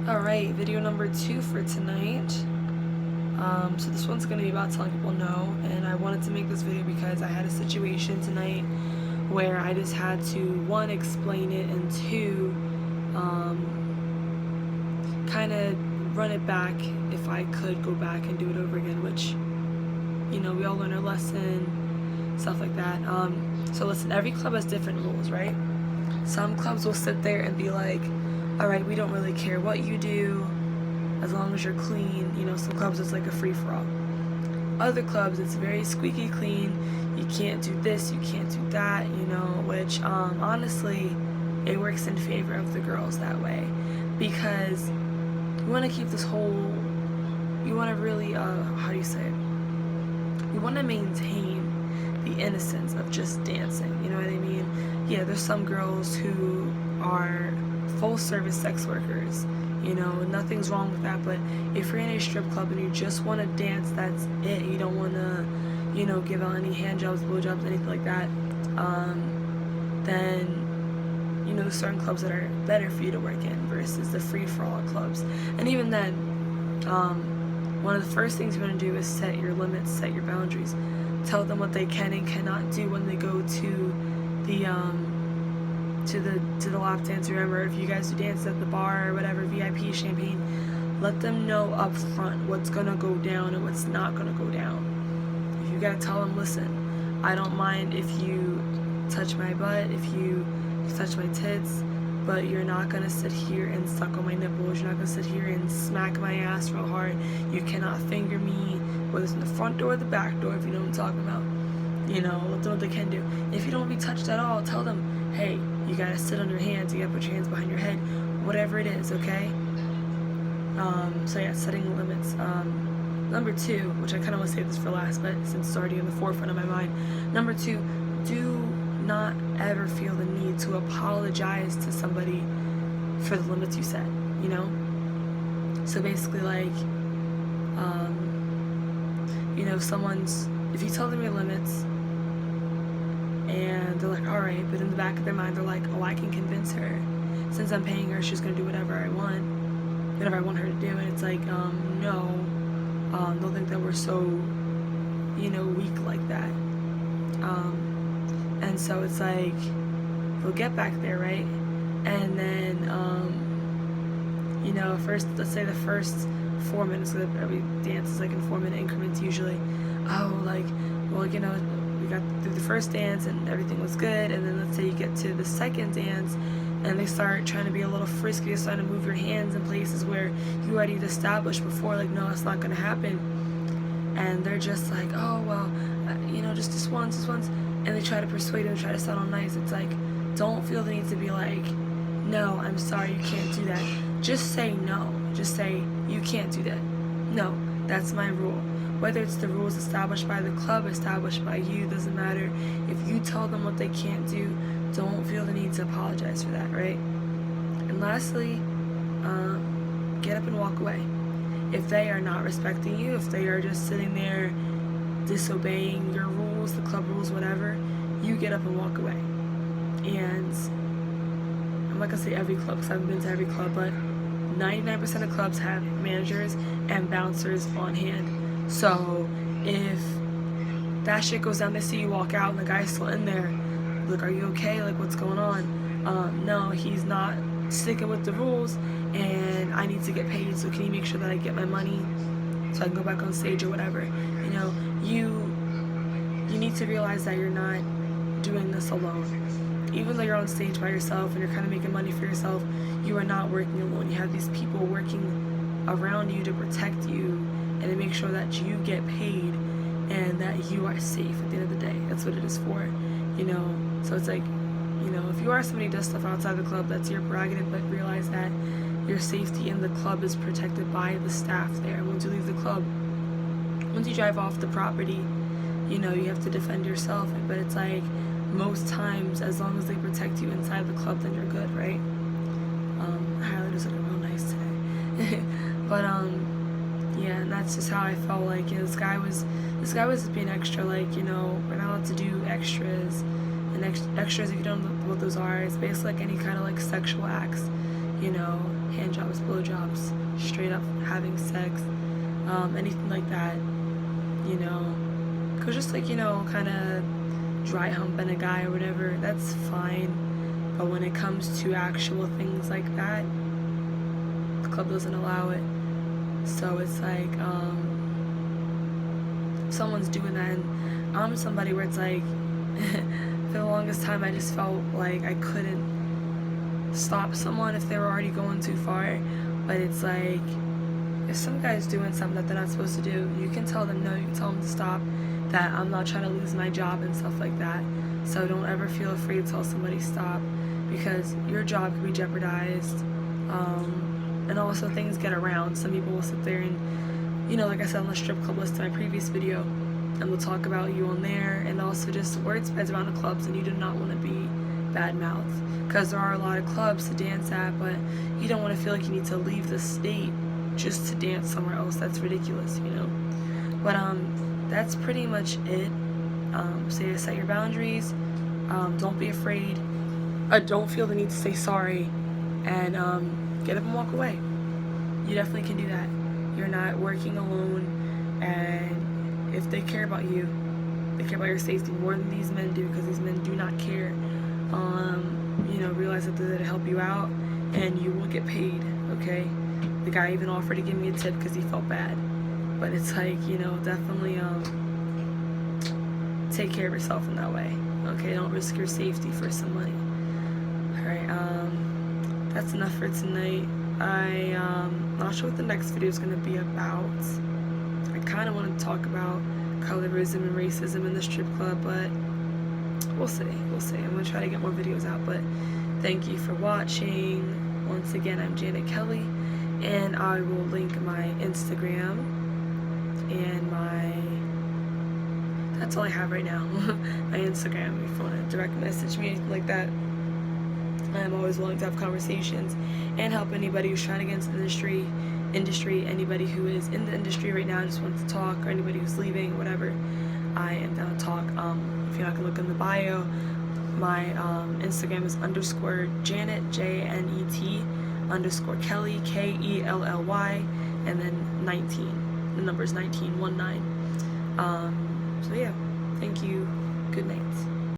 Alright, video number 2 for tonight. So this one's going to be about telling people no, and I wanted to make this video because I had a situation tonight where I just had to, one, explain it, and two, kind of run it back if I could go back and do it over again, which, you know, we all learn our lesson, stuff like that. So listen, every club has different rules, right? Some clubs will sit there and be like, alright, we don't really care what you do, as long as you're clean. You know, some clubs it's like a free-for-all. Other clubs, it's very squeaky clean. You can't do this, you can't do that, you know, which, honestly, it works in favor of the girls that way. Because you want to keep this whole, you want to really, how do you say it? You want to maintain the innocence of just dancing, you know what I mean? Yeah, there's some girls who are full-service sex workers, you know, nothing's wrong with that, but if you're in a strip club and you just want to dance, that's it. You don't want to, you know, give out any hand jobs, blow jobs, anything like that, then, you know, there's certain clubs that are better for you to work in versus the free-for-all clubs. And even then, one of the first things you want to do is set your limits, set your boundaries. Tell them what they can and cannot do when they go to the lap dance. Remember, if you guys do dance at the bar or whatever, VIP, champagne, let them know up front what's gonna go down and what's not gonna go down. If you gotta tell them, listen, I don't mind if you touch my butt, if you touch my tits, but you're not gonna sit here and suck on my nipples, you're not gonna sit here and smack my ass real hard, you cannot finger me, whether it's in the front door or the back door, if you know what I'm talking about. You know, let them know what they can do. If you don't want to be touched at all, tell them, hey, you gotta sit on your hands, you gotta put your hands behind your head, whatever it is, okay? So yeah, setting limits. Number 2, which I kind of want to save this for last, but since it's already in the forefront of my mind. Number 2, do not ever feel the need to apologize to somebody for the limits you set, you know? So basically, like, you know, if you tell them your limits, and they're like, alright, but in the back of their mind, they're like, oh, I can convince her. Since I'm paying her, she's gonna do whatever I want her to do. And it's like, no. They'll think that we're so, you know, weak like that. And so it's like, they'll get back there, right? And then, you know, let's say the first 4 minutes, because every dance is like in 4-minute increments usually. Oh, like, well, you know, we got through the first dance and everything was good, and then let's say you get to the second dance and they start trying to be a little frisky, starting to move your hands in places where you already established before, like, no, it's not going to happen. And they're just like, oh, well, you know, just once, and they try to persuade them, try to sound all nice. It's like, don't feel the need to be like, no, I'm sorry, you can't do that. Just say no. Just say, you can't do that. No, that's my rule. Whether it's the rules established by the club, established by you, doesn't matter. If you tell them what they can't do, don't feel the need to apologize for that, right? And lastly, get up and walk away. If they are not respecting you, if they are just sitting there disobeying your rules, the club rules, whatever, you get up and walk away. And I'm not gonna say every club, because I haven't been to every club, but 99% of clubs have managers and bouncers on hand. So if that shit goes down, they see you walk out and the guy's still in there, like, are you okay? Like, what's going on? No, he's not sticking with the rules, and I need to get paid, so can you make sure that I get my money so I can go back on stage or whatever? You know, you need to realize that you're not doing this alone. Even though you're on stage by yourself and you're kind of making money for yourself, you are not working alone. You have these people working around you to protect you and to make sure that you get paid and that you are safe at the end of the day. That's what it is for, you know? So it's like, you know, if you are somebody who does stuff outside the club, that's your prerogative, but realize that your safety in the club is protected by the staff there. Once you leave the club, once you drive off the property, you know, you have to defend yourself, but it's like, most times, as long as they protect you inside the club, then you're good, right? Highlighter's looking real nice today. But, yeah, and that's just how I felt. Like, you know, this guy was just being extra, like, you know, we're not allowed to do extras, and extras, if you don't know what those are, it's basically like any kind of, like, sexual acts, you know, hand jobs, blow jobs, straight up having sex, anything like that, you know. Cause just like, you know, kind of dry humping a guy or whatever, that's fine. But when it comes to actual things like that, the club doesn't allow it. So it's like, if someone's doing that, and I'm somebody where it's like, for the longest time I just felt like I couldn't stop someone if they were already going too far. But it's like, if some guy's doing something that they're not supposed to do, you can tell them no, you can tell them to stop, that I'm not trying to lose my job and stuff like that. So don't ever feel afraid to tell somebody stop, because your job could be jeopardized. And also things get around. Some people will sit there and, you know, like I said on the strip club list in my previous video, and they'll talk about you on there, and also just word spreads around the clubs, and you do not want to be bad mouthed, because there are a lot of clubs to dance at, but you don't want to feel like you need to leave the state just to dance somewhere else. That's ridiculous, you know. But that's pretty much it. So you set your boundaries. Don't be afraid. Don't feel the need to say sorry, and get up and walk away. You definitely can do that. You're not working alone, and if they care about you, they care about your safety more than these men do, because these men do not care. You know, realize that they're there to help you out, and you will get paid, okay? The guy even offered to give me a tip because he felt bad. But it's like, you know, definitely take care of yourself in that way, okay? Don't risk your safety for some money. Alright, that's enough for tonight. I'm not sure what the next video is going to be about. I kind of want to talk about colorism and racism in the strip club, but we'll see. I'm going to try to get more videos out, but thank you for watching. Once again, I'm Janet Kelly, and I will link my Instagram and that's all I have right now. My Instagram, if you want to direct message me, anything like that. I'm always willing to have conversations and help anybody who's trying to get into the industry, anybody who is in the industry right now and just wants to talk, or anybody who's leaving, whatever. I am down to talk. If you're not gonna look in the bio, my Instagram is _Janet, JANET, _Kelly, KELLY, and then 19. The number is 19, 19. So yeah, thank you. Good night.